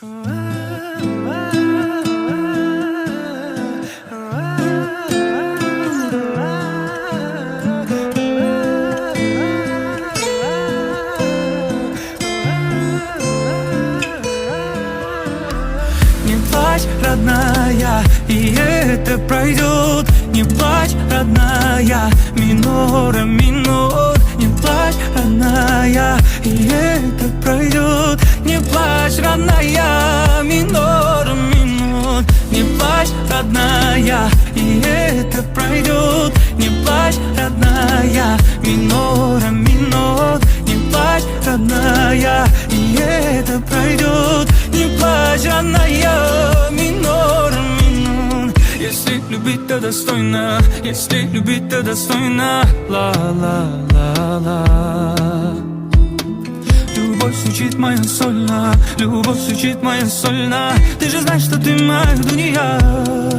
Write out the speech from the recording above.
Не плачь, родная, и это пройдет. Не плачь, родная, минора минут. Не плачь, родная, и это пройдет. Не плачь, родная, минора минут. Не плачь, родная, и это пройдет. Не плачь, родная, минора минут. Не плачь, родная, и это пройдет. Не плачь, родная, минора минут. Если любить, то достойно. Если любить, то достойно. Ла-ла-ла-ла. Любовь звучит моя сольно. Любовь звучит моя сольно. Ты же знаешь, что ты моя дуния.